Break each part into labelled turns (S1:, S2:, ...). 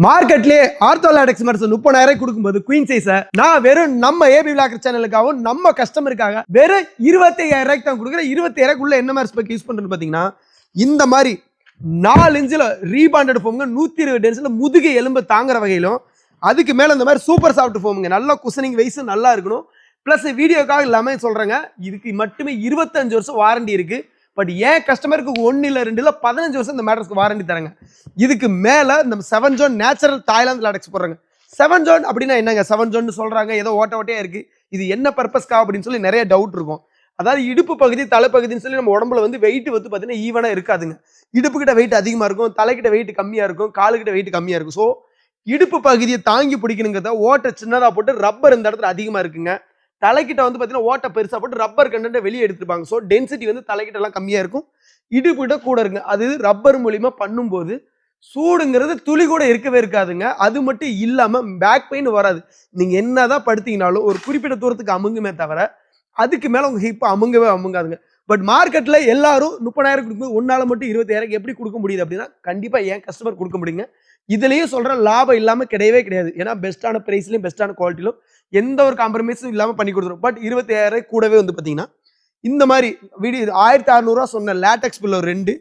S1: மார்க்கெட்லயே ortho LaTeX mats 30,000 கொடுக்கும்போது queen சைஸை நான் வெறும் நம்ம ஏபி விளாக்கர் சேனலுக்காகவும் நம்ம கஸ்டமருக்காக வெறும் 25,000 தான் கொடுக்குறேன். 25,000 என்ன மாதிரி ஸ்பெக் யூஸ் பண்றேன்னு பாத்தீங்கன்னா இந்த மாதிரி 4 இன்ச்சில் ரீபாண்டட் ஃபோமுங்க 120 டென்ஸ்ல முதுகு எலும்பு தாங்குற வகையிலும் அதுக்கு மேல இந்த மாதிரி சூப்பர் சாஃப்ட் ஃபோமுங்க நல்லா குஷனிங் வைஸ் நல்லா இருக்கணும். பிளஸ் வீடியோக்காக இல்லாம சொல்றேங்க இதுக்கு மட்டுமே 25 வருஷம் வாரண்டி இருக்கு. பட் ஏன் கஸ்டமருக்கு 1 இல்ல 2 இல்ல 15 வருஷம் இந்த மேட்ரஸ்க்கு வாரண்டி தராங்க. இதுக்கு மேல நம்ம 7 ஜோன் நேச்சுரல் தாய்லாந்து லாடெக்ஸ் போடுறாங்க. 7 ஜோன் அப்படின்னா என்னங்க 7 ஜோன் சொல்றாங்க, ஏதோ ஓட்ட ஓட்டையா இருக்கு, இது என்ன பர்பஸ்க்கா அப்படின்னு சொல்லி நிறைய டவுட் இருக்கும். அதாவது இடுப்பு பகுதி தலைப்பகுதின்னு சொல்லி நம்ம உடம்புல வந்து வெயிட் வந்து பார்த்தீங்கன்னா ஈவனா இருக்காதுங்க. இடுப்பு கிட்ட வெயிட் அதிகமா இருக்கும், தலைக்கிட்ட வெயிட் கம்மியா இருக்கும், காலுக்கிட்ட வெயிட் கம்மியா இருக்கும். ஸோ இடுப்பு பகுதியை தாங்கி பிடிக்கணுங்கிறத ஓட்டை சின்னதா போட்டு ரப்பர் இந்த இடத்துல அதிகமா இருக்குங்க. தலைக்கிட்ட வந்து பார்த்தீங்கன்னா ஓட்டை பெருசா போட்டு ரப்பர் கண்டென்ட்டை வெளியே எடுத்துருப்பாங்க. ஸோ டென்சிட்டி வந்து தலைக்கிட்ட எல்லாம் கம்மியா இருக்கும், இடுப்பு கிட்ட கூட இருக்குங்க. அது ரப்பர் மூலியமா பண்ணும்போது சூடுங்கிறது துளி கூட இருக்கவே இருக்காதுங்க. அது மட்டும் இல்லாம பேக் பெயின் வராது. நீங்க என்னதான் படுத்தீங்கனாலும் ஒரு குறிப்பிட்ட தூரத்துக்கு அமுங்குமே தவிர அதுக்கு மேல உங்க ஹிப் அமுங்கவே அமுங்காதுங்க. பட் மார்க்கெட்ல எல்லாரும் 30,000 கொடுக்கும்போது ஒன்னால மட்டும் 25,000 எப்படி கொடுக்க முடியுது அப்படின்னா கண்டிப்பா ஏன் கஸ்டமர் கொடுக்க முடியுங்க. இதுலயும் சொல்ற லாபம் இல்லாம கிடையவே கிடையாது. ஏன்னா பெஸ்டான பிரைஸ்லயும் பெஸ்டான குவாலிட்டிலும் எந்த ஒரு காம்ப்ரமைஸும் இல்லாம பண்ணி கொடுத்துரும். பட் 25,000 கூடவே வந்து பாத்தீங்கன்னா இந்த மாதிரி வீடியோ 1,600 சொன்ன லேட்டெக்ஸ் பில்லோ 2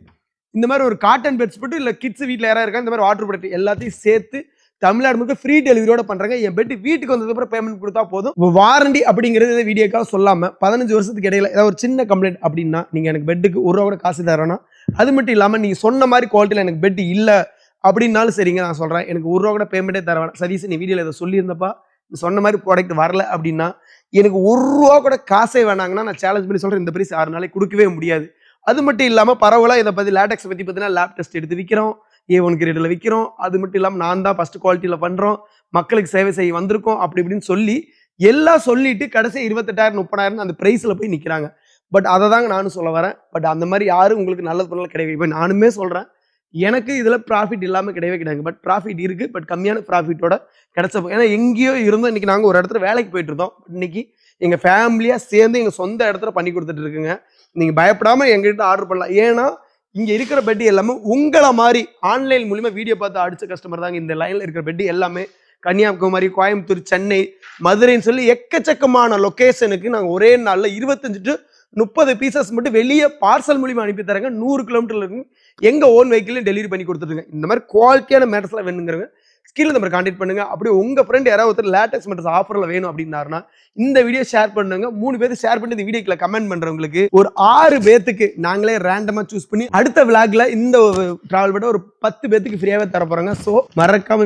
S1: இந்த மாதிரி ஒரு காட்டன் பெட்ஸ் போட்டு இல்ல கிட்ஸ் வீட்டில் யாராவது இருக்கா இந்த மாதிரி வாட்டர் ப்ராடக்ட் எல்லாத்தையும் சேர்த்து தமிழ்நாடு முழுக்க ஃப்ரீ டெலிவரியோட பண்றாங்க. என் பெட் வீட்டுக்கு வந்ததுக்கப்புறம் பேமெண்ட் கொடுத்தா போதும். வாரண்டி அப்படிங்கிறது வீடியோக்காக சொல்லாம 15 வருஷத்துக்கு இடையில ஏதாவது ஒரு சின்ன கம்ப்ளைண்ட் அப்படின்னா நீங்க எனக்கு பெட்டுக்கு ஒரு ரூபா கூட காசு தரணும். அது மட்டும் இல்லாம நீங்க சொன்ன மாதிரி குவாலிட்டியில் எனக்கு பெட் இல்லை அப்படின்னாலும் சரிங்க, நான் சொல்றேன் எனக்கு ஒரு ரூபா கூட பேமெண்ட்டே தர வேணாம். சதீஷ் நீ வீடியோல இதை சொல்லியிருந்தப்பா சொன்ன மாதிரி ப்ராடக்ட் வரல அப்படின்னா எனக்கு ஒரு ரூபா கூட காசே வேணாங்கன்னா நான் சேலஞ்ச் பண்ணி சொல்றேன், இந்த பிரைஸ் 6 நாளைக்கு கொடுக்கவே முடியாது. அது மட்டும் இல்லாமல் பரவலாக இதை பற்றி லேட்டெக்ஸ் பற்றி பார்த்தீங்கன்னா லேப் டெஸ்ட் எடுத்து விற்கிறோம், A1 கிரேடில் விற்கிறோம். அது மட்டும் இல்லாமல் நான் தான் ஃபஸ்ட் குவாலிட்டியில் பண்ணுறோம், மக்களுக்கு சேவை செய்ய வந்திருக்கோம் அப்படி இப்படின்னு சொல்லி எல்லாம் சொல்லிட்டு கடைசி 28,000 30,000 அந்த ப்ரைஸில் போய் நிற்கிறாங்க. பட் அதை தாங்க நானும் சொல்ல வரேன். பட் அந்த மாதிரி யாரும் உங்களுக்கு நல்லது பண்ணல கிடையாது. இப்போ நானுமே சொல்கிறேன் எனக்கு இதில் ப்ராஃபிட் இல்லாமல் கிடையவே கிடையாது. பட் ப்ராஃபிட் இருக்குது, பட் கம்மியான ப்ராஃபிட்டோட கிடைச்சப்போ ஏன்னா எங்கேயோ இருந்தோம். இன்றைக்கி நாங்கள் ஒரு இடத்துல வேலைக்கு போயிட்டு இருந்தோம், இன்னைக்கு எங்கள் ஃபேமிலியாக சேர்ந்து எங்கள் சொந்த இடத்துல பண்ணி கொடுத்துட்டு இருக்குங்க. நீங்கள் பயப்படாமல் எங்ககிட்ட ஆர்டர் பண்ணலாம். ஏன்னா இங்கே இருக்கிற பெட்டி எல்லாமே உங்களை மாதிரி ஆன்லைன் மூலிமா வீடியோ பார்த்து அடித்த கஸ்டமர் தாங்க. இந்த லைனில் இருக்கிற பெட்டி எல்லாமே கன்னியாகுமரி, கோயம்புத்தூர், சென்னை, மதுரைன்னு சொல்லி எக்கச்சக்கமான லொக்கேஷனுக்கு நாங்கள் ஒரே நாளில் 25 to 30 பீசஸ் மட்டும் வெளியே பார்சல் மூலிமா அனுப்பி தராங்க. 100 கிலோமீட்டர்ல இருக்கு எங்கள் ஓன் வெஹிக்கிளையும் டெலிவரி பண்ணி கொடுத்துருங்க. இந்த மாதிரி குவாலிட்டியான மேட்டர்ஸ்லாம் வேணுங்கிறவங்க ஸ்கில் நம்பர் கான்டெக்ட் பண்ணுங்க. அப்படியே உங்க ஃப்ரெண்ட் யாராவது ஒருத்தர் லேட்டெக்ஸ் மேட்டர்ஸ் ஆஃபர்ல வேணும் அப்படின்னாருன்னா இந்த வீடியோ ஷேர் பண்ணுங்க. 3 பேருக்கு ஷேர் பண்ணி இந்த வீடியோக்குள்ள கமெண்ட் பண்றவங்களுக்கு ஒரு 6 பேத்துக்கு நாங்களே ரேண்டமா சூஸ் பண்ணி அடுத்த விளாக்ல இந்த டிராவல் பண்ண ஒரு 10 பேத்துக்கு ஃப்ரீயாவே தர போறாங்க. ஸோ மறக்காம